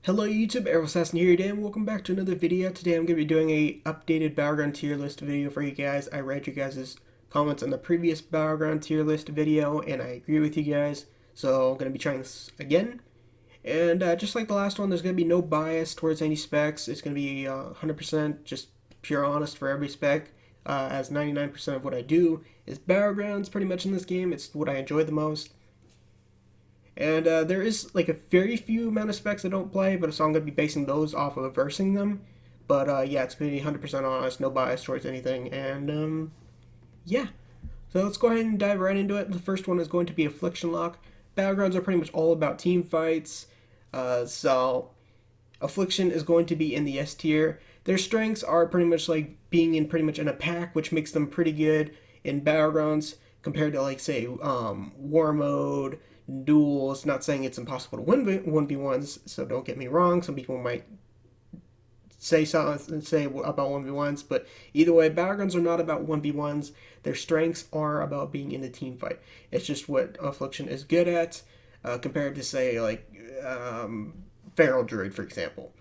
Hello YouTube, Assassin here today, and welcome back to another video. Today I'm going to be doing a updated Battleground tier list video for you guys. I read you guys' comments on the previous Battleground tier list video, and I agree with you guys, so I'm going to be trying this again. And just like the last one, there's going to be no bias towards any specs. It's going to be 100% just pure honest for every spec, as 99% of what I do is Battlegrounds pretty much in this game. It's what I enjoy the most. And there is like a very few amount of specs I don't play, but so I'm going to be basing those off of versing them. But yeah, it's going to be 100% honest, no bias towards anything. And yeah, so let's go ahead and dive right into it. The first one is going to be Affliction Lock. Battlegrounds are pretty much all about team fights. So Affliction is going to be in the S tier. Their strengths are pretty much like being in pretty much in a pack, which makes them pretty good in Battlegrounds compared to like say War Mode, duels. Not saying it's impossible to win 1v1s, so don't get me wrong. Some people might say something and say about 1v1s, but either way, Battlegrounds are not about 1v1s. Their strengths are about being in a team fight. It's just what Affliction is good at compared to say like Feral Druid, for example.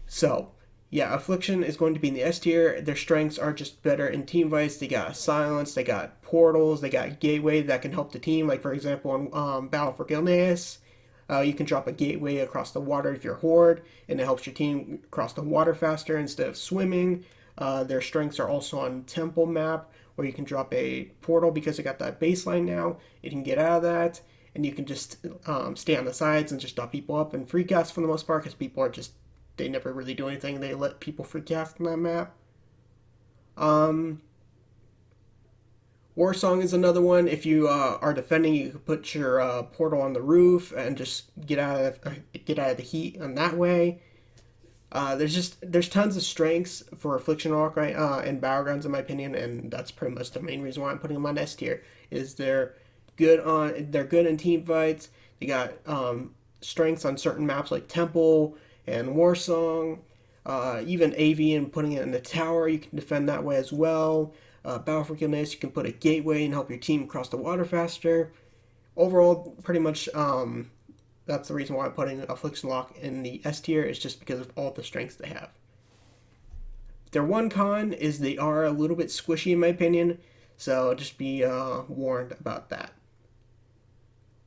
So yeah, Affliction is going to be in the S tier. Their strengths are just better in team fights. They got silence, they got portals, they got gateway that can help the team. Like for example, on Battle for Gilneas, you can drop a gateway across the water if you're horde, and it helps your team cross the water faster instead of swimming. Their strengths are also on Temple map, where you can drop a portal because they got that baseline now. You can get out of that, and you can just stay on the sides and just stop people up and free cast for the most part because people are just they never really do anything. They let people free cast on that map. Um, War Song is another one. If you are defending, you can put your portal on the roof and just get out of the heat in that way. There's tons of strengths for Affliction Rock right in Battlegrounds in my opinion, and that's pretty much the main reason why I'm putting them on S tier. Is they're good in team fights. They got strengths on certain maps like Temple and Warsong, even AV and putting it in the tower, you can defend that way as well. Battle for Gilneas, you can put a gateway and help your team cross the water faster. Overall, pretty much that's the reason why I'm putting Affliction Lock in the S tier, is just because of all the strengths they have. Their one con is they are a little bit squishy in my opinion, so just be warned about that.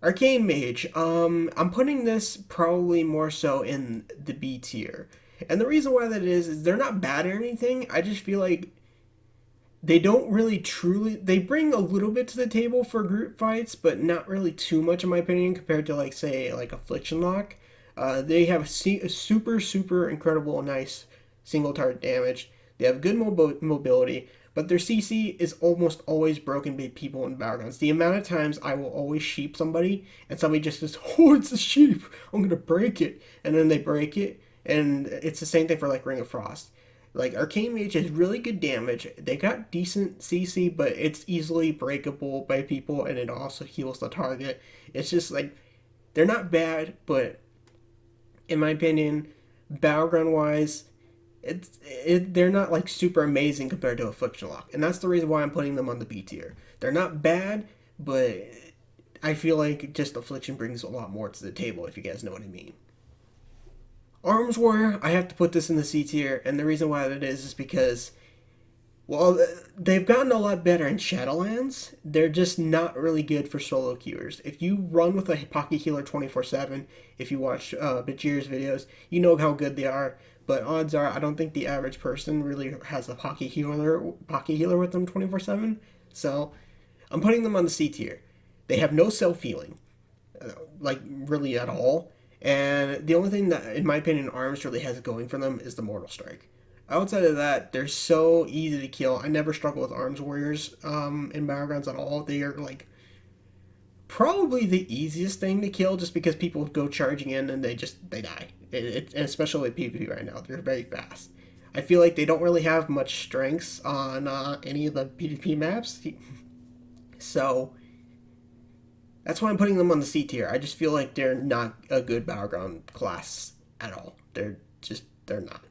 Arcane Mage. I'm putting this probably more so in the B tier. And the reason why that is they're not bad or anything. I just feel like they don't really truly they bring a little bit to the table for group fights, but not really too much in my opinion compared to like say like Affliction Lock. They have a super incredible nice single target damage. They have good mobility, but their CC is almost always broken by people in Battlegrounds. The amount of times I will always sheep somebody, and somebody just says, "Oh, it's a sheep. I'm gonna break it," and then they break it, and it's the same thing for like Ring of Frost. Like Arcane Mage has really good damage. They got decent CC, but it's easily breakable by people, and it also heals the target. It's just like they're not bad, but in my opinion, battleground wise, they're not like super amazing compared to Affliction Lock, and that's the reason why I'm putting them on the B tier. They're not bad, but I feel like just Affliction brings a lot more to the table, if you guys know what I mean. Arms Warrior, I have to put this in the C tier, and the reason why that is because, well, they've gotten a lot better in Shadowlands. They're just not really good for solo queuers. If you run with a Pocky Healer 24/7, if you watch Bajir's videos, you know how good they are. But odds are, I don't think the average person really has a Pocky Healer with them 24/7. So I'm putting them on the C tier. They have no self healing, like really at all. And the only thing that, in my opinion, Arms really has going for them is the Mortal Strike. Outside of that, they're so easy to kill. I never struggle with Arms Warriors in Battlegrounds at all. They are like probably the easiest thing to kill, just because people go charging in and they die. Especially with PvP right now, they're very fast. I feel like they don't really have much strengths on any of the PvP maps, so that's why I'm putting them on the C tier. I just feel like they're not a good battleground class at all. They're not.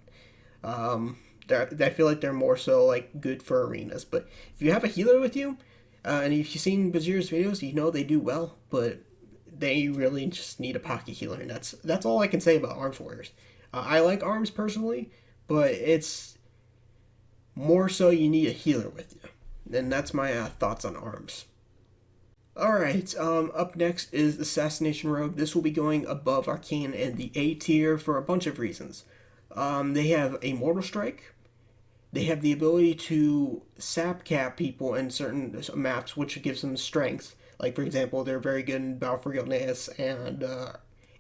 I feel like they're more so like good for arenas. But if you have a healer with you, and if you've seen Bazir's videos, you know they do well. But they really just need a pocket healer, and that's all I can say about arms warriors. I like arms personally, but it's more so you need a healer with you, and that's my thoughts on arms. Alright, up next is Assassination Rogue. This will be going above Arcane and the A tier for a bunch of reasons. They have a Mortal Strike. They have the ability to sap cap people in certain maps, which gives them strength. Like, for example, they're very good in Battle for Gilneas and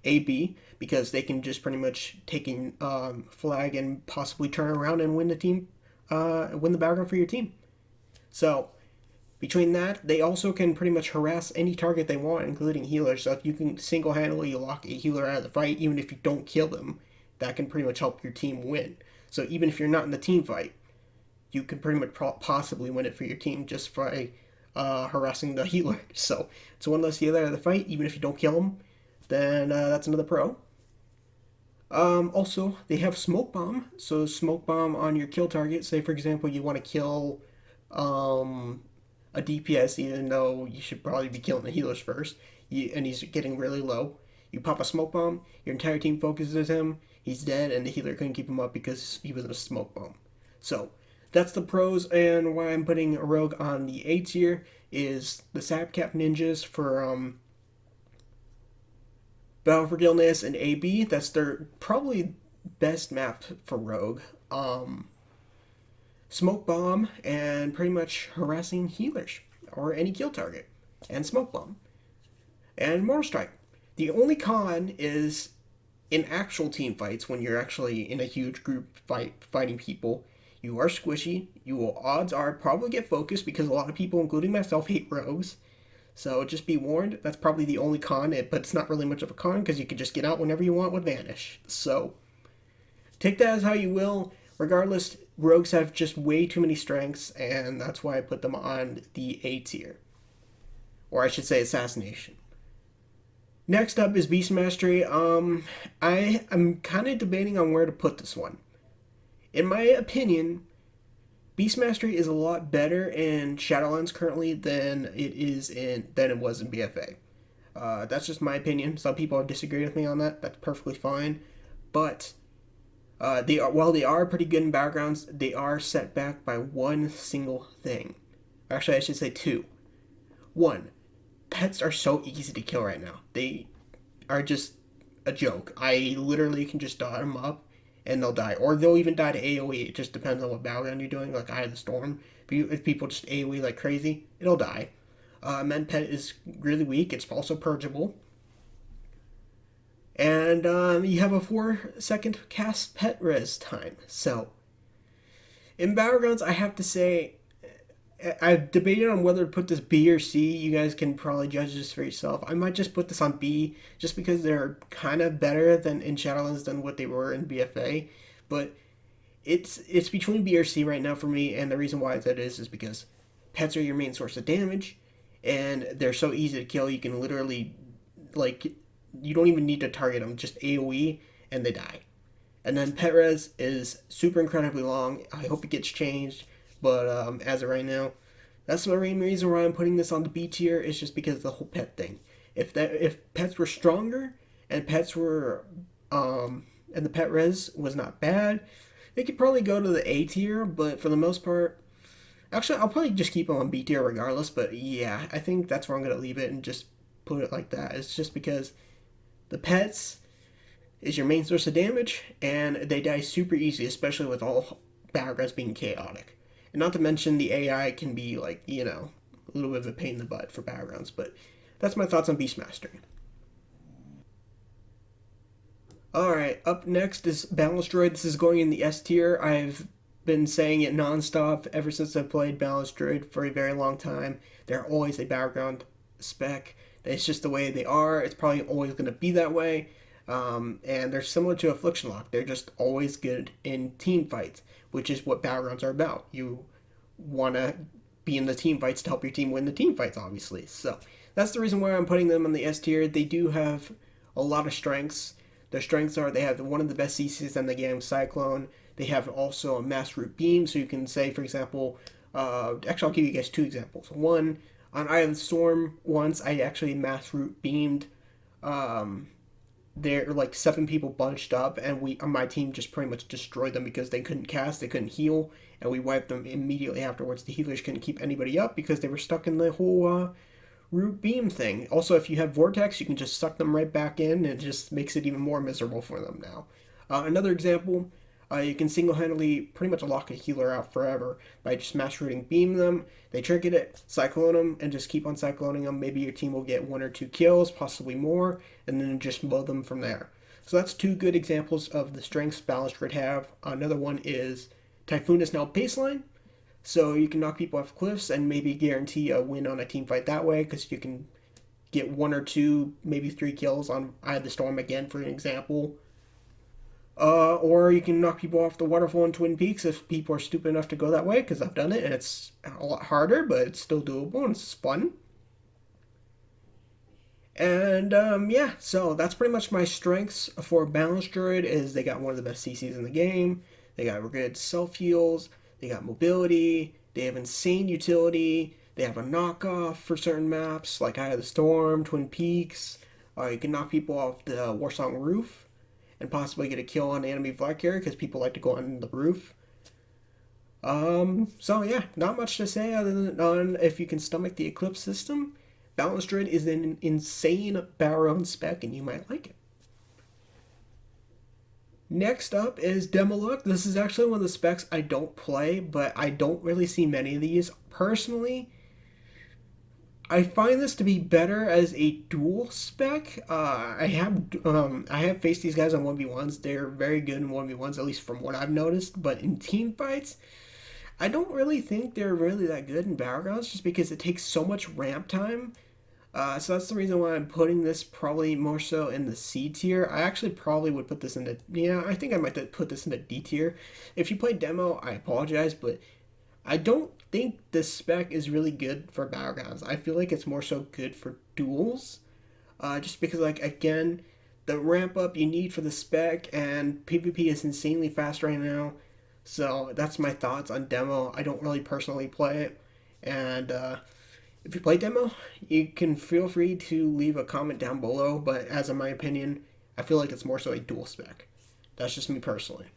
AB, because they can just pretty much take a flag and possibly turn around and win the battleground for your team. So, between that, they also can pretty much harass any target they want, including healers. So if you can single-handedly lock a healer out of the fight, even if you don't kill them, that can pretty much help your team win. So even if you're not in the team fight, you can pretty much possibly win it for your team just by harassing the healer. So it's one less healer out of the fight, even if you don't kill them, then that's another pro. Also, they have Smoke Bomb. So Smoke Bomb on your kill target. Say, for example, you want to kill a DPS, even though you should probably be killing the healers first, and he's getting really low. You pop a smoke bomb, your entire team focuses him, he's dead, and the healer couldn't keep him up because he was in a smoke bomb. So, that's the pros, and why I'm putting a rogue on the A tier is the Sap Cap Ninjas for Battle for Gilneas and AB. That's their probably best map for rogue. Smoke Bomb, and pretty much harassing healers or any kill target, and Smoke Bomb, and Mortal Strike. The only con is in actual team fights, when you're actually in a huge group fighting people, you are squishy. You will, odds are, probably get focused, because a lot of people, including myself, hate rogues. So just be warned, that's probably the only con, but it's not really much of a con, because you can just get out whenever you want with Vanish. So take that as how you will. Regardless, rogues have just way too many strengths, and that's why I put them on the A tier. Or I should say Assassination. Next up is Beast Mastery. I'm kind of debating on where to put this one. In my opinion, Beast Mastery is a lot better in Shadowlands currently than it was in BFA. That's just my opinion. Some people have disagreed with me on that. That's perfectly fine. But while they are pretty good in battlegrounds, they are set back by one single thing. Actually, I should say two. One, pets are so easy to kill right now. They are just a joke. I literally can just dot them up and they'll die. Or they'll even die to AoE. It just depends on what battleground you're doing, like Eye of the Storm. If people just AoE like crazy, it'll die. Men Pet is really weak. It's also purgeable. And you have a 4-second cast pet res time. So, in Battlegrounds, I have to say, I've debated on whether to put this B or C. You guys can probably judge this for yourself. I might just put this on B, just because they're kind of better than in Shadowlands than what they were in BFA. But it's between B or C right now for me, and the reason why that is because pets are your main source of damage, and they're so easy to kill. You can literally, you don't even need to target them, just AoE, and they die. And then pet res is super incredibly long. I hope it gets changed, but as of right now, that's the main reason why I'm putting this on the B tier, is just because of the whole pet thing. If pets were stronger, and pets were, and the pet res was not bad, they could probably go to the A tier, but for the most part, actually, I'll probably just keep them on B tier regardless, but yeah, I think that's where I'm going to leave it and just put it like that. It's just because the pets is your main source of damage, and they die super easy, especially with all battlegrounds being chaotic. And not to mention the AI can be a little bit of a pain in the butt for battlegrounds, but that's my thoughts on Beastmaster. Alright, up next is Balance Droid. This is going in the S tier. I've been saying it nonstop ever since I've played Balance Droid for a very long time. They're always a battleground spec. It's just the way they are. It's probably always going to be that way. And they're similar to Affliction Lock. They're just always good in team fights, which is what battlegrounds are about. You want to be in the team fights to help your team win the team fights, obviously. So that's the reason why I'm putting them on the S tier. They do have a lot of strengths. Their strengths are they have one of the best CCs in the game, Cyclone. They have also a Mass Root Beam, so you can say, for example, actually I'll give you guys two examples. One, on Eye of the Storm, once I actually Mass Root Beamed They're like 7 people bunched up, and my team just pretty much destroyed them because they couldn't cast, they couldn't heal, and we wiped them immediately afterwards. The healers couldn't keep anybody up because they were stuck in the whole root beam thing. Also, if you have vortex, you can just suck them right back in, and it just makes it even more miserable for them now. Another example, you can single-handedly pretty much lock a healer out forever by just mass rooting beam them. They trinket it, cyclone them, and just keep on cycloning them. Maybe your team will get 1 or 2 kills, possibly more, and then just mow them from there. So that's 2 good examples of the strengths balanced Druid have. Another one is Typhoon is now baseline, so you can knock people off cliffs and maybe guarantee a win on a team fight that way, because you can get 1 or 2, maybe 3 kills on Eye of the Storm again, for an example. Or you can knock people off the waterfall in Twin Peaks if people are stupid enough to go that way, because I've done it and it's a lot harder, but it's still doable and it's fun. And yeah, so that's pretty much my strengths for Balanced Druid. Is they got one of the best CCs in the game, they got good self heals, they got mobility, they have insane utility, they have a knockoff for certain maps like Eye of the Storm, Twin Peaks. You can knock people off the Warsong roof and possibly get a kill on the enemy flag carrier because people like to go on the roof. So yeah, not much to say other than on if you can stomach the Eclipse system. Balanced Druid is an insane Baron spec and you might like it. Next up is Destro Lock. This is actually one of the specs I don't play, but I don't really see many of these. Personally, I find this to be better as a dual spec. I have faced these guys on 1v1s. They're very good in 1v1s, at least from what I've noticed. But in team fights, I don't really think they're really that good in Battlegrounds, just because it takes so much ramp time. So that's the reason why I'm putting this probably more so in the C tier. I actually probably would put this into, yeah, I think I might put this into D tier. If you play demo, I apologize, but I don't think this spec is really good for Battlegrounds. I feel like it's more so good for duels. Just because, like, again, the ramp up you need for the spec, and PvP is insanely fast right now. So that's my thoughts on demo. I don't really personally play it. And if you play demo, you can feel free to leave a comment down below. But as in my opinion, I feel like it's more so a dual spec. That's just me personally.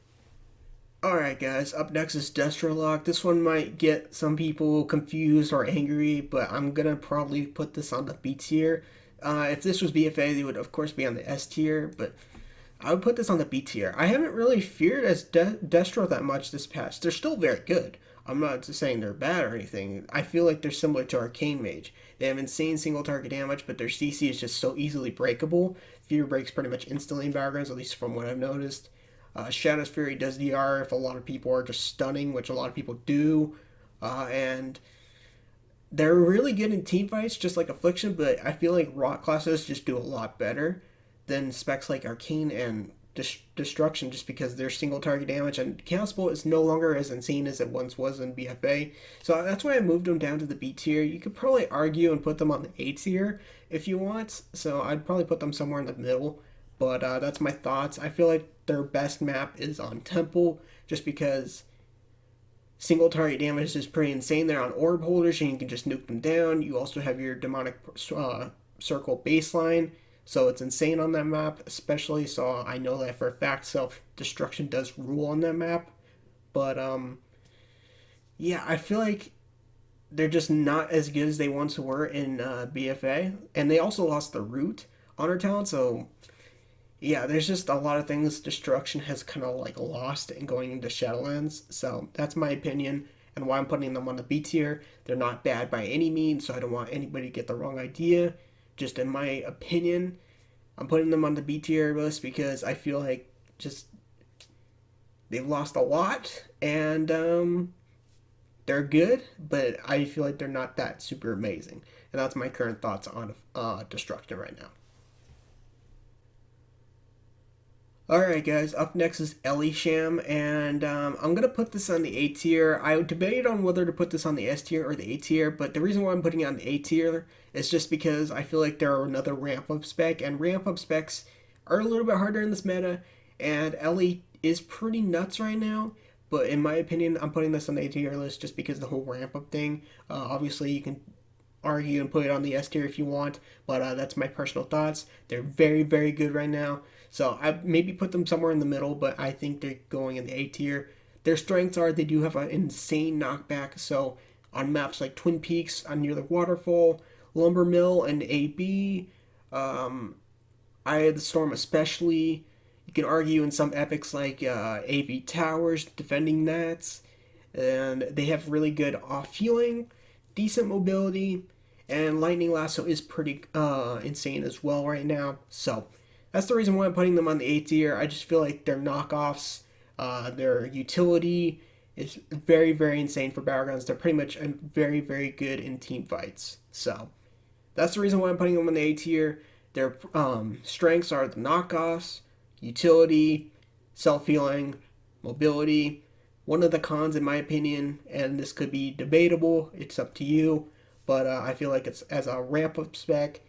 Alright guys, up next is Destro Lock. This one might get some people confused or angry, but I'm gonna probably put this on the B tier. If this was BFA, they would of course be on the S tier, but I would put this on the B tier. I haven't really feared as Destro that much this patch. They're still very good. I'm not just saying they're bad or anything. I feel like they're similar to Arcane Mage. They have insane single target damage, but their CC is just so easily breakable. Fear breaks pretty much instantly in Battlegrounds, at least from what I've noticed. Shadow's Fury does DR if a lot of people are just stunning, which a lot of people do. And they're really good in team fights, just like Affliction, but I feel like Rot classes just do a lot better than specs like Arcane and Destruction, just because their single target damage and Chaos Bolt is no longer as insane as it once was in BFA. So that's why I moved them down to the B tier. You could probably argue and put them on the A tier if you want, so I'd probably put them somewhere in the middle. But that's my thoughts. I feel like their best map is on Temple, just because single target damage is pretty insane. They're on orb holders and you can just nuke them down. You also have your demonic circle baseline, so it's insane on that map, especially. So I know that for a fact. Self-destruction does rule on that map. But yeah, I feel like they're just not as good as they once were in BFA. And they also lost the root honor talent, so yeah, there's just a lot of things Destruction has kind of like lost in going into Shadowlands. So that's my opinion and why I'm putting them on the B tier. They're not bad by any means, so I don't want anybody to get the wrong idea. Just in my opinion, I'm putting them on the B tier list because I feel like just they've lost a lot, and they're good, but I feel like they're not that super amazing. And that's my current thoughts on Destruction right now. Alright guys, up next is Ellie Sham, and I'm going to put this on the A tier. I debated on whether to put this on the S tier or the A tier, but the reason why I'm putting it on the A tier is just because I feel like there are another ramp-up spec, and ramp-up specs are a little bit harder in this meta, and Ellie is pretty nuts right now, but in my opinion, I'm putting this on the A tier list just because of the whole ramp-up thing. Obviously, you can argue and put it on the S tier if you want, but that's my personal thoughts. They're very, very good right now. So I maybe put them somewhere in the middle, but I think they're going in the A tier. Their strengths are they do have an insane knockback. So on maps like Twin Peaks, on near the waterfall, Lumber Mill, and AB, Eye of the Storm especially. You can argue in some epics like AV Towers, defending nats, and they have really good off healing, decent mobility, and Lightning Lasso is pretty insane as well right now. So that's the reason why I'm putting them on the A tier. I just feel like their knockoffs, their utility is very, very insane for Battlegrounds. They're pretty much very, very good in team fights. So that's the reason why I'm putting them on the A tier. Their strengths are the knockoffs, utility, self-healing, mobility. One of the cons, in my opinion, and this could be debatable, it's up to you, but I feel like it's as a ramp-up spec,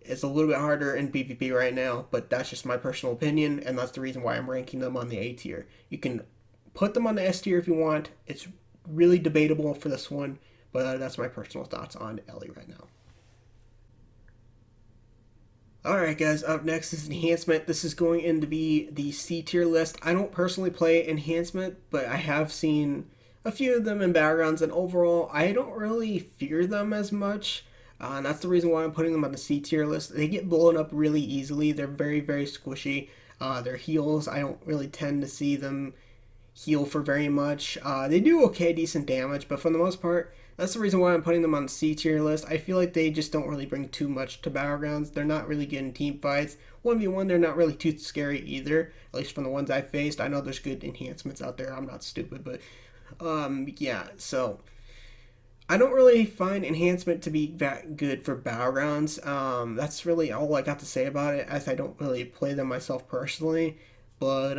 it's a little bit harder in PvP right now, but that's just my personal opinion, and that's the reason why I'm ranking them on the A tier. You can put them on the S tier if you want. It's really debatable for this one, but that's my personal thoughts on Ellie right now. Alright guys, up next is Enhancement. This is going in to be the C tier list. I don't personally play Enhancement, but I have seen a few of them in Battlegrounds, and overall, I don't really fear them as much. And that's the reason why I'm putting them on the C tier list. They get blown up really easily. They're very, very squishy. Their heals, I don't really tend to see them heal for very much. They do okay, decent damage, but for the most part, that's the reason why I'm putting them on the C tier list. I feel like they just don't really bring too much to Battlegrounds. They're not really good in team fights. 1v1, they're not really too scary either, at least from the ones I've faced. I know there's good enhancements out there. I'm not stupid, but yeah, so I don't really find Enhancement to be that good for Battlegrounds. That's really all I got to say about it, as I don't really play them myself personally, but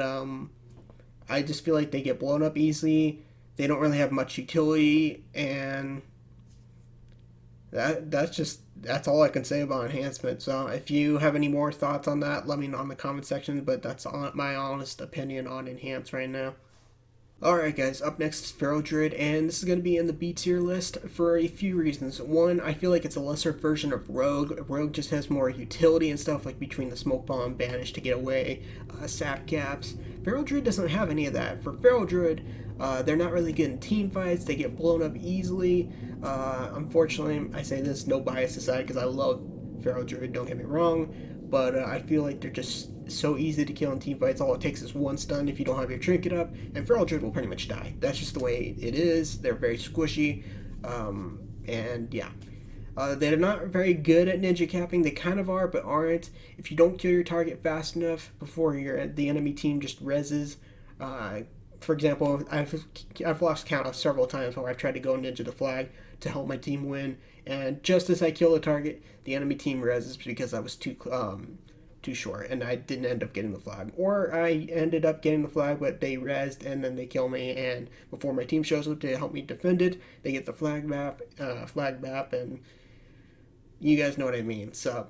I just feel like they get blown up easily. They don't really have much utility, and that's all I can say about Enhancement. So if you have any more thoughts on that, let me know in the comment section, but that's my honest opinion on Enhance right now. Alright guys, up next is Feral Druid, and this is going to be in the B tier list for a few reasons. One, I feel like it's a lesser version of Rogue. Rogue just has more utility and stuff, like between the Smoke Bomb, Banish to get away, Sap Caps. Feral Druid doesn't have any of that. For Feral Druid, they're not really good in team fights, they get blown up easily. Unfortunately, I say this, no bias aside, because I love Feral Druid, don't get me wrong, but I feel like they're just so easy to kill in team fights. All it takes is one stun if you don't have your trinket up, and Feral Druid will pretty much die. That's just the way it is. They're very squishy, and yeah. They're not very good at ninja capping. They kind of are, but aren't. If you don't kill your target fast enough before the enemy team just reses, for example, I've lost count of several times where I've tried to go ninja the flag to help my team win, and just as I kill the target, the enemy team reses because I was too short, and I didn't end up getting the flag. Or I ended up getting the flag, but they rezzed, and then they kill me, and before my team shows up to help me defend it, they get the flag map, and you guys know what I mean. So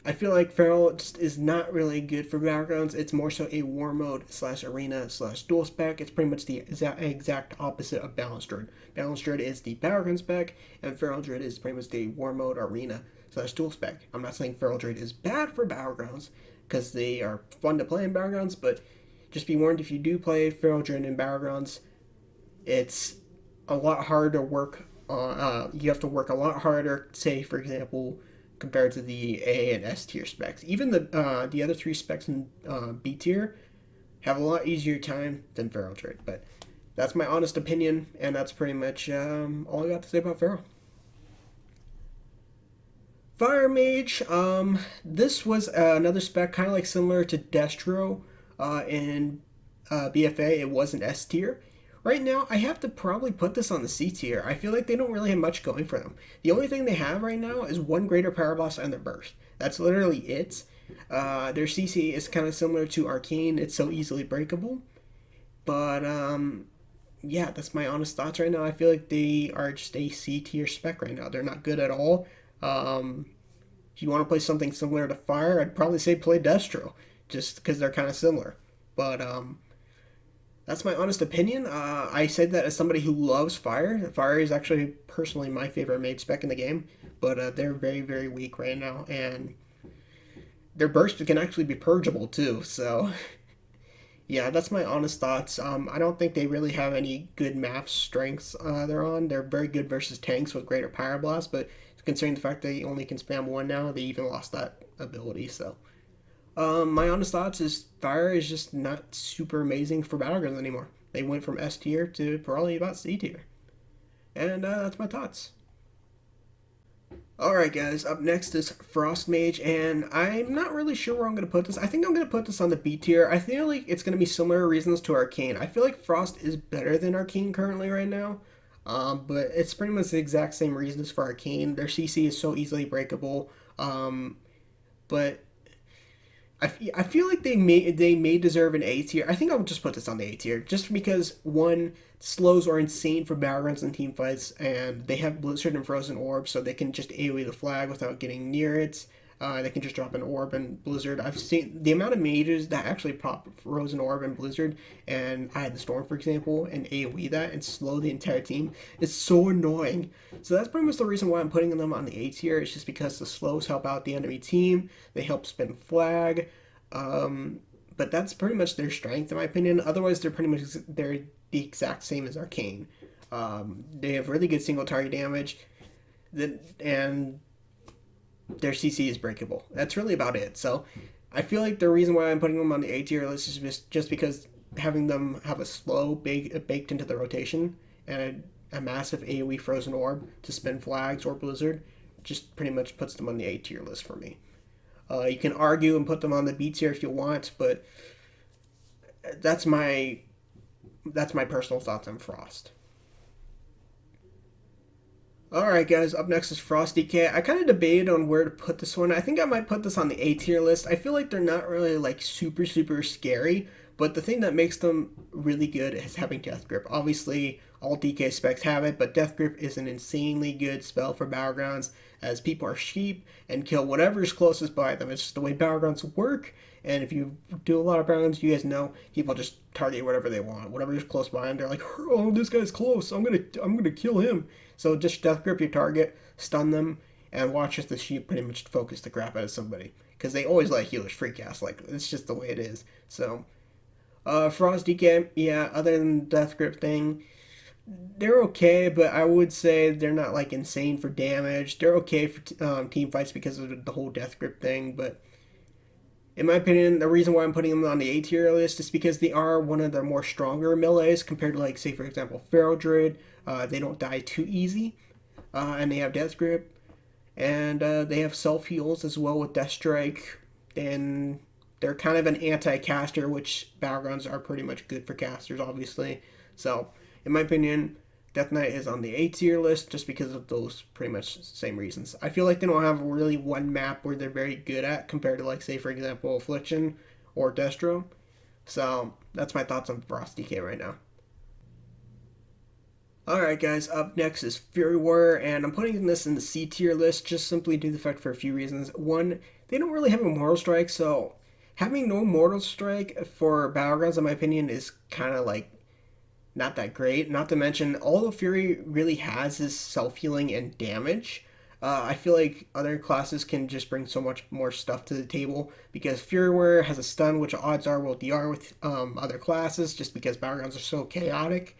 I feel like Feral just is not really good for Battlegrounds. It's more so a war mode / arena / dual spec. It's pretty much the exact opposite of Balanced Druid. Balanced Druid is the Battleground spec, and Feral Druid is pretty much the war mode arena / dual spec. I'm not saying Feral Druid is bad for Battlegrounds, because they are fun to play in Battlegrounds, but just be warned, if you do play Feral Druid in Battlegrounds, it's a lot harder to work on. You have to work a lot harder, say, for example, compared to the A and S tier specs. Even the other three specs in B tier have a lot easier time than Feral Druid, but that's my honest opinion, and that's pretty much all I got to say about Feral. Fire Mage, this was another spec kind of like similar to Destro in BFA. It was an S tier. Right now, I have to probably put this on the C tier. I feel like they don't really have much going for them. The only thing they have right now is one greater power boss and their burst. That's literally it. Their CC is kind of similar to Arcane. It's so easily breakable. But, yeah, that's my honest thoughts right now. I feel like they are just a C tier spec right now. They're not good at all. If you want to play something similar to Fire, I'd probably say play Destro, just because they're kind of similar. But, That's my honest opinion. I said that as somebody who loves fire. Fire is actually personally my favorite mage spec in the game, but they're very, very weak right now, and their burst can actually be purgeable too. So yeah, that's my honest thoughts. I don't think they really have any good map strengths they're on. They're very good versus tanks with greater pyroblast, but considering the fact they only can spam one now, they even lost that ability. So my honest thoughts is fire is just not super amazing for battlegrounds anymore. They went from S tier to probably about C tier, and that's my thoughts. Alright guys, up next is Frost Mage, and I'm not really sure where I'm going to put this. I think I'm going to put this on the B tier. I feel like it's going to be similar reasons to Arcane. I feel like Frost is better than Arcane currently right now, but it's pretty much the exact same reasons for Arcane. Their CC is so easily breakable, but I feel like they may deserve an A tier. I think I'll just put this on the A tier, just because one, slows are insane for battlegrounds and team fights, and they have Blizzard and Frozen Orb, so they can just AoE the flag without getting near it. They can just drop an orb and Blizzard. I've seen the amount of mages that actually pop Frozen Orb and Blizzard, and I had the Storm, for example, and AoE that and slow the entire team. It's so annoying. So that's pretty much the reason why I'm putting them on the A tier. It's just because the slows help out the enemy team. They help spin flag. But that's pretty much their strength, in my opinion. Otherwise, they're the exact same as Arcane. They have really good single target damage, and their CC is breakable. That's really about it. So I feel like the reason why I'm putting them on the A tier list is just because having them have a slow baked into the rotation and a massive AoE Frozen Orb to spin flags or Blizzard just pretty much puts them on the A tier list for me. You can argue and put them on the B tier if you want, but that's my personal thoughts on Frost. Alright guys, up next is Frosty K. I kind of debated on where to put this one. I think I might put this on the A tier list. I feel like they're not really like super scary, but the thing that makes them really good is having Death Grip. Obviously, all DK specs have it, but Death Grip is an insanely good spell for battlegrounds, as people are sheep and kill whatever's closest by them. It's just the way battlegrounds work, and if you do a lot of battlegrounds, you guys know people just target whatever they want, whatever's close by them. They're like, oh, this guy's close. I'm gonna kill him. So just Death Grip your target, stun them, and watch as the sheep pretty much focus the crap out of somebody, because they always let healers free cast. Like, it's just the way it is. So Frost DK, yeah, other than Death Grip thing, they're okay, but I would say they're not like insane for damage. They're okay for team fights because of the whole Death Grip thing, but in my opinion, the reason why I'm putting them on the A tier list is because they are one of the more stronger melees compared to, like, say, for example, Feral Druid. They don't die too easy, and they have Death Grip, and they have self heals as well with Death Strike, and they're kind of an anti-caster, which battlegrounds are pretty much good for casters, obviously. So, in my opinion, Death Knight is on the A tier list just because of those pretty much same reasons. I feel like they don't have really one map where they're very good at compared to, like, say, for example, Affliction or Destro. So that's my thoughts on Frosty K right now. Alright guys, up next is Fury Warrior, and I'm putting this in the C tier list just simply due to the fact for a few reasons. One, they don't really have a Mortal Strike, so having no Mortal Strike for Battlegrounds, in my opinion, is kind of like not that great. Not to mention, all the Fury really has is self-healing and damage. I feel like other classes can just bring so much more stuff to the table, because Fury Warrior has a stun, which odds are will DR with other classes, just because Battlegrounds are so chaotic.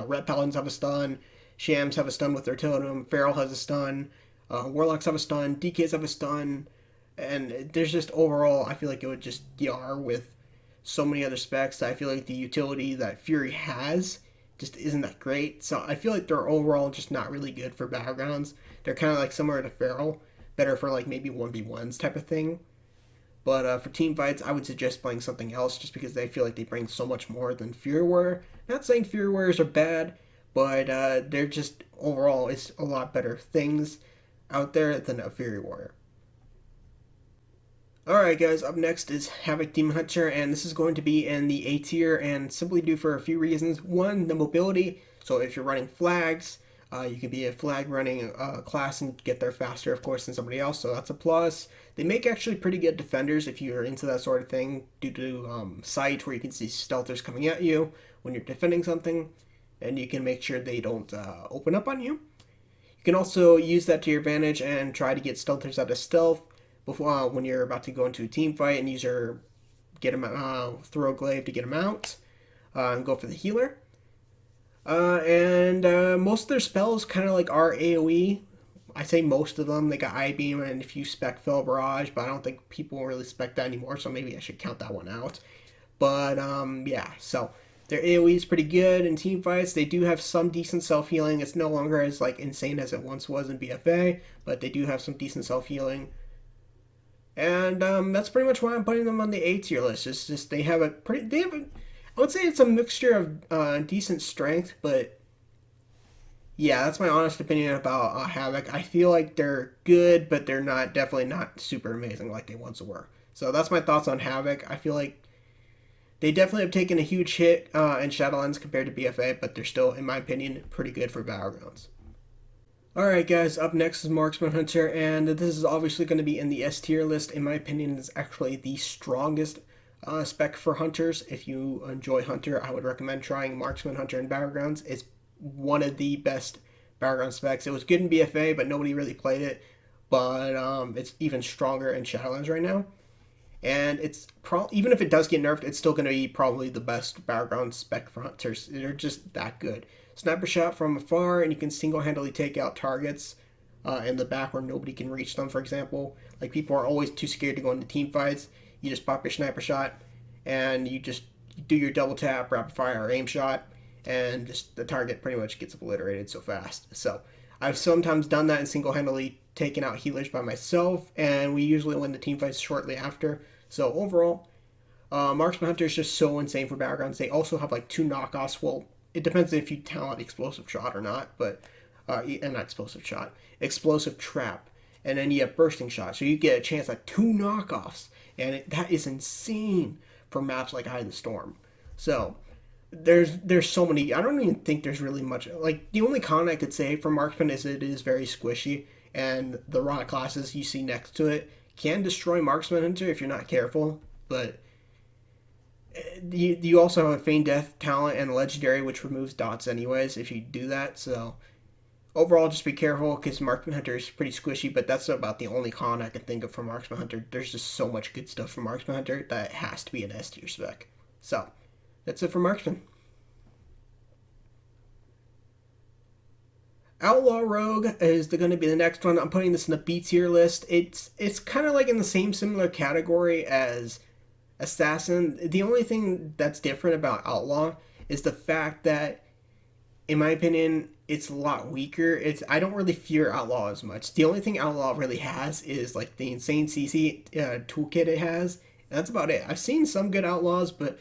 Red Paladins have a stun, Shams have a stun with their totem, Feral has a stun, Warlocks have a stun, DKs have a stun, and there's just overall, I feel like it would just DR with so many other specs that I feel like the utility that Fury has just isn't that great. So I feel like they're overall just not really good for Battlegrounds. They're kind of like similar to Feral, better for like maybe 1v1s type of thing. But for team fights, I would suggest playing something else just because they feel like they bring so much more than Fury Warrior. Not saying Fury Warriors are bad, but they're just overall it's a lot better things out there than a Fury Warrior. Alright guys, up next is Havoc Demon Hunter, and this is going to be in the A tier, and simply due for a few reasons. One, the mobility, so if you're running flags, You can be a flag running class and get there faster, of course, than somebody else, so that's a plus. They make actually pretty good defenders if you're into that sort of thing, due to sight, where you can see stealthers coming at you when you're defending something, and you can make sure they don't open up on you. You can also use that to your advantage and try to get stealthers out of stealth before when you're about to go into a team fight and use your throw a glaive to get them out, and go for the healer. And most of their spells kind of like are AoE. I say most of them. They got Eye Beam and a few spec Fell Barrage, but I don't think people really spec that anymore, so maybe I should count that one out. But yeah, so their AoE is pretty good in team fights. They do have some decent self-healing. It's no longer as like insane as it once was in BFA, but they do have some decent self-healing. And that's pretty much why I'm putting them on the A tier list. It's just I would say it's a mixture of decent strength, but yeah, that's my honest opinion about Havoc. I feel like they're good, but they're definitely not super amazing like they once were. So that's my thoughts on Havoc. I feel like they definitely have taken a huge hit in Shadowlands compared to BFA, but they're still, in my opinion, pretty good for Battlegrounds. Alright guys, up next is Marksman Hunter, and this is obviously going to be in the S tier list. In my opinion, it's actually the strongest spec for hunters. If you enjoy Hunter, I would recommend trying Marksman Hunter in Battlegrounds. It's one of the best Battleground specs. It was good in BFA, but nobody really played it. But it's even stronger in Shadowlands right now. And it's even if it does get nerfed, it's still going to be probably the best Battleground spec for hunters. They're just that good. Sniper shot from afar, and you can single-handedly take out targets in the back where nobody can reach them, for example. Like, people are always too scared to go into team fights. You just pop your sniper shot, and you just do your double tap, rapid fire, or aim shot, and just the target pretty much gets obliterated so fast. So I've sometimes done that and single-handedly taken out healers by myself, and we usually win the team fights shortly after. So overall, Marksman Hunter is just so insane for Battlegrounds. They also have like 2 knockoffs. Well, it depends if you talent explosive shot or not, but not explosive shot, explosive trap, and then you have bursting shot. So you get a chance at 2 knockoffs, and that is insane for maps like Eye of the Storm. So there's so many. I don't even think there's really much. Like, the only con I could say for Marksman is it is very squishy, and the raw classes you see next to it can destroy Marksman Hunter if you're not careful, but you also have a Feign Death talent and Legendary, which removes dots anyways if you do that. So overall, just be careful, because Marksman Hunter is pretty squishy, but that's about the only con I can think of for Marksman Hunter. There's just so much good stuff for Marksman Hunter that it has to be an S tier spec. So that's it for Marksman. Outlaw Rogue is going to be the next one. I'm putting this in the B tier list. It's kind of like in the same similar category as Assassin. The only thing that's different about Outlaw is the fact that, in my opinion, it's a lot weaker. I don't really fear Outlaw as much. The only thing Outlaw really has is like the insane CC toolkit it has, and that's about it. I've seen some good Outlaws, but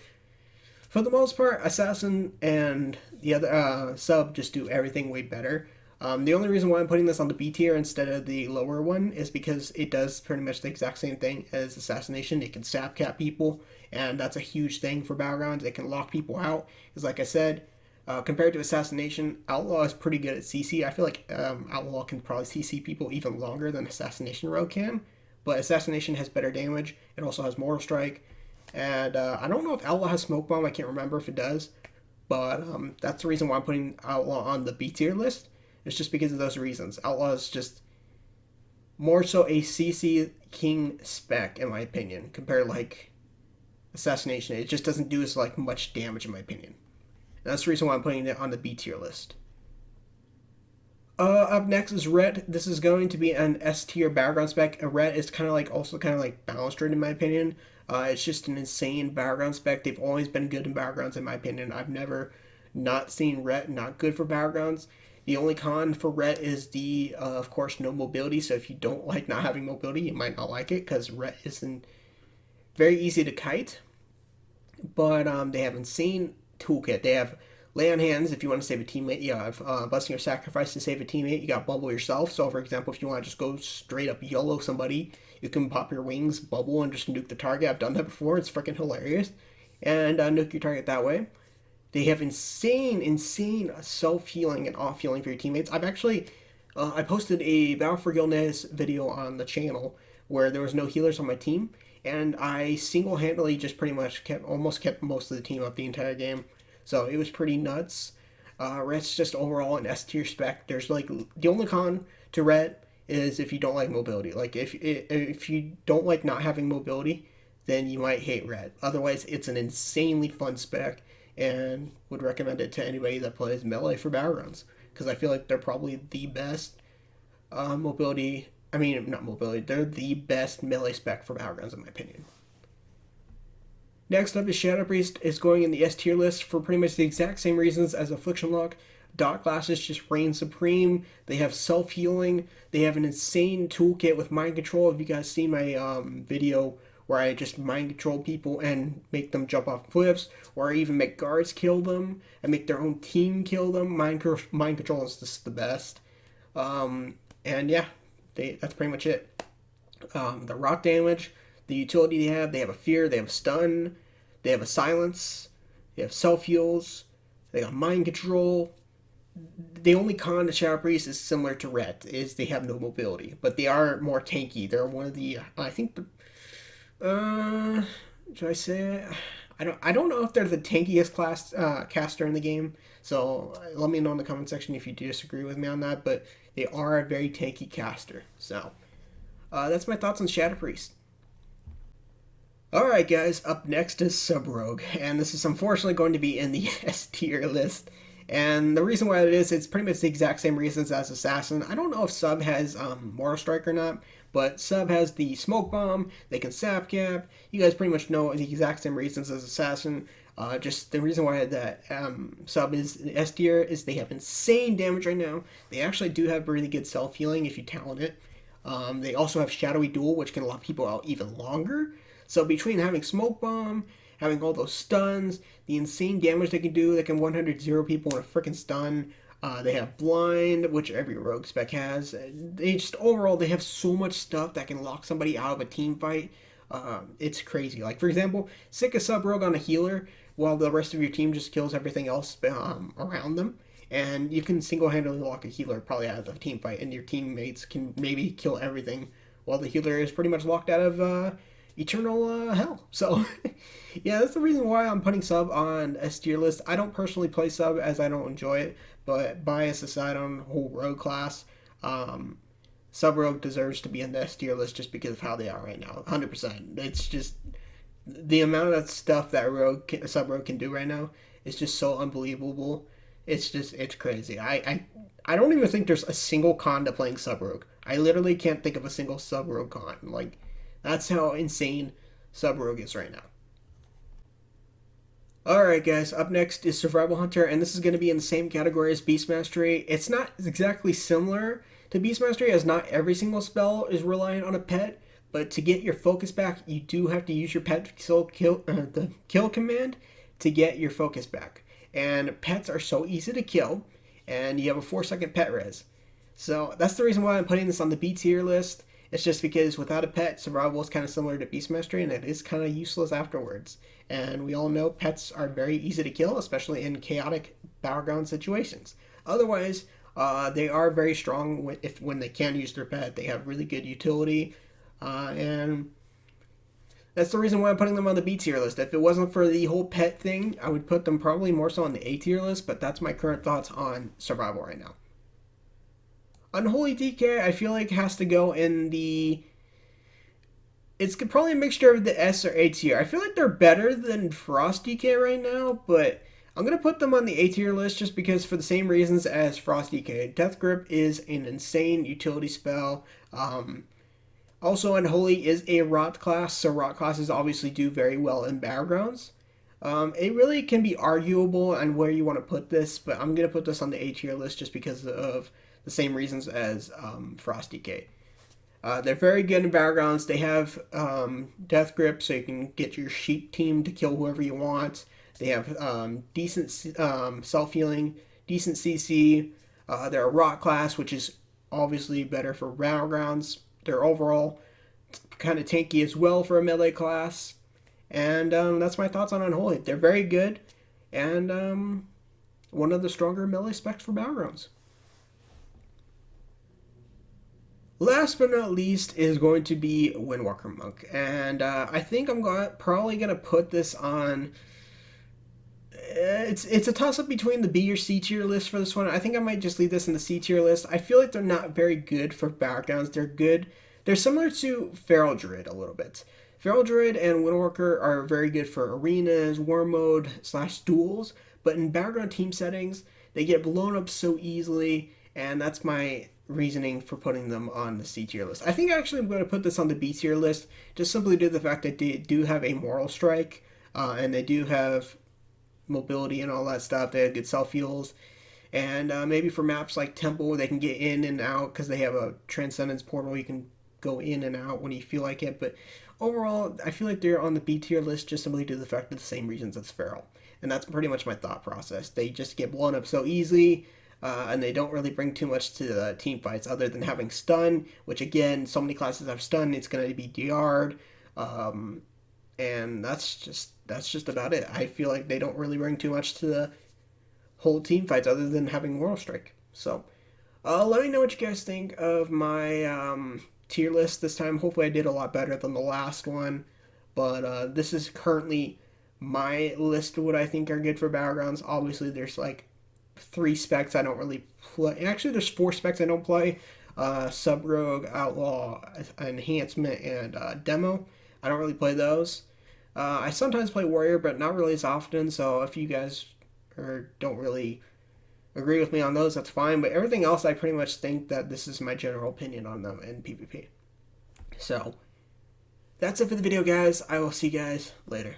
for the most part, Assassin and the other sub just do everything way better. The only reason why I'm putting this on the B tier instead of the lower one is because it does pretty much the exact same thing as Assassination. It can sap cap people, and that's a huge thing for Battlegrounds. It can lock people out. Because like I said, compared to Assassination, Outlaw is pretty good at CC. I feel like Outlaw can probably CC people even longer than Assassination Rogue can. But Assassination has better damage. It also has Mortal Strike. And I don't know if Outlaw has Smoke Bomb. I can't remember if it does. But that's the reason why I'm putting Outlaw on the B tier list. It's just because of those reasons. Outlaw is just more so a CC King spec, in my opinion, compared to like Assassination. It just doesn't do as like much damage, in my opinion. And that's the reason why I'm putting it on the B tier list. Up next is Red. This is going to be an S tier Battleground spec. Red is kind of like balanced, in my opinion. It's just an insane Battleground spec. They've always been good in Battlegrounds, in my opinion. I've never not seen Red not good for Battlegrounds. The only con for Ret is of course, no mobility. So if you don't like not having mobility, you might not like it, because Ret isn't very easy to kite. But they have insane toolkit. They have Lay on Hands if you want to save a teammate. You have Blessing or Sacrifice to save a teammate. You got Bubble yourself. So for example, if you want to just go straight up YOLO somebody, you can pop your wings, bubble, and just nuke the target. I've done that before. It's freaking hilarious. And nuke your target that way. They have insane self-healing and off-healing for your teammates. I've actually, I posted a Battle for Gilneas video on the channel where there was no healers on my team, and I single-handedly just pretty much almost kept most of the team up the entire game. So it was pretty nuts. Ret's just overall an S tier spec. There's like, the only con to Ret is if you don't like mobility. Like if you don't like not having mobility, then you might hate Ret. Otherwise, it's an insanely fun spec, and would recommend it to anybody that plays melee for battlegrounds, because I feel like they're probably the best mobility. I mean, not mobility. They're the best melee spec for battlegrounds in my opinion. Next up is Shadow Priest, is going in the S tier list for pretty much the exact same reasons as Affliction Lock. Dot classes just reign supreme. They have self-healing. They have an insane toolkit with mind control. If you guys see my video where I just mind control people and make them jump off cliffs, or I even make guards kill them and make their own team kill them, mind control is just the best. And yeah, that's pretty much it. The rot damage, the utility they have a fear, they have a stun, they have a silence, they have self-heals, they got mind control. The only con to Shadow Priest is similar to Ret, is they have no mobility, but they are more tanky. They're one of the, I think should I say it? I don't know if they're the tankiest class caster in the game, so let me know in the comment section if you disagree with me on that, but they are a very tanky caster. So that's my thoughts on Shadow Priest. Alright guys, up next is Sub Rogue, and this is unfortunately going to be in the S tier list. And the reason why it is, it's pretty much the exact same reasons as Assassin. I don't know if Sub has Mortal Strike or not, but Sub has the Smoke Bomb, they can Sap Cap. You guys pretty much know the exact same reasons as Assassin. Just the reason why that Sub is S tier is they have insane damage right now. They actually do have really good self-healing if you talent it. They also have Shadowy Duel, which can lock people out even longer. So between having Smoke Bomb, having all those stuns, the insane damage they can 100-0 people in a freaking stun. They have Blind, which every rogue spec has. They just, overall, they have so much stuff that can lock somebody out of a team fight. It's crazy. Like, for example, stick a sub rogue on a healer while the rest of your team just kills everything else around them. And you can single-handedly lock a healer probably out of the team fight, and your teammates can maybe kill everything while the healer is pretty much locked out of eternal hell. So yeah, that's the reason why I'm putting Sub on S tier list. I don't personally play Sub as I don't enjoy it, but bias aside on the whole rogue class, Sub Rogue deserves to be in the S tier list just because of how they are right now. 100%. It's just the amount of stuff that Sub Rogue can do right now is just so unbelievable. It's crazy. I don't even think there's a single con to playing Sub Rogue. I literally can't think of a single Sub Rogue con. Like, that's how insane Sub Rogue is right now. Alright guys, up next is Survival Hunter, and this is going to be in the same category as Beast Mastery. It's not exactly similar to Beast Mastery, as not every single spell is reliant on a pet, but to get your focus back, you do have to use your pet the kill command to get your focus back. And pets are so easy to kill, and you have a 4-second pet res. So that's the reason why I'm putting this on the B tier list. It's just because without a pet, survival is kind of similar to Beast Mastery, and it is kind of useless afterwards. And we all know pets are very easy to kill, especially in chaotic battleground situations. Otherwise, they are very strong when they can use their pet. They have really good utility, and that's the reason why I'm putting them on the B tier list. If it wasn't for the whole pet thing, I would put them probably more so on the A tier list, but that's my current thoughts on survival right now. Unholy Dk, I feel like has to go in the... It's probably a mixture of the S or A tier. I feel like they're better than Frosty K right now, but I'm going to put them on the A tier list just because for the same reasons as Frosty K. Death Grip is an insane utility spell. Also, Unholy is a rot class, so rot classes obviously do very well in battlegrounds. It really can be arguable on where you want to put this, but I'm going to put this on the A tier list just because of the same reasons as Frosty K. They're very good in battlegrounds. They have Death Grip, so you can get your sheep team to kill whoever you want. They have decent self-healing, decent CC. They're a rot class, which is obviously better for battlegrounds. They're overall kind of tanky as well for a melee class. And that's my thoughts on Unholy. They're very good. and one of the stronger melee specs for battlegrounds. Last but not least is going to be Windwalker Monk, and I think I'm probably going to put this on. It's a toss up between the B or C tier list for this one. I think I might just leave this in the C tier list. I feel like they're not very good for backgrounds. They're good. They're similar to Feral Druid a little bit. Feral Druid and Windwalker are very good for arenas, war mode / duels, but in background team settings, they get blown up so easily, and that's my reasoning for putting them on the C tier list. I think actually I'm going to put this on the B tier list, just simply due to the fact that they do have a moral strike, and they do have mobility and all that stuff. They have good self heals, and maybe for maps like Temple, they can get in and out because they have a Transcendence portal. You can go in and out when you feel like it. But overall, I feel like they're on the B tier list just simply due to the fact of the same reasons as Feral, and that's pretty much my thought process. They just get blown up so easily. And they don't really bring too much to the team fights other than having stun, which again, so many classes have stun, it's going to be DR'd. And that's just about it. I feel like they don't really bring too much to the whole team fights other than having Moral Strike. So, let me know what you guys think of my tier list this time. Hopefully I did a lot better than the last one. But this is currently my list of what I think are good for battlegrounds. Obviously, there's like 3 specs I don't really play. Actually, there's 4 specs I don't play. Sub-Rogue, Outlaw, Enhancement, and Demo. I don't really play those. I sometimes play Warrior, but not really as often, so if you guys don't really agree with me on those, that's fine. But everything else, I pretty much think that this is my general opinion on them in PvP. So, that's it for the video, guys. I will see you guys later.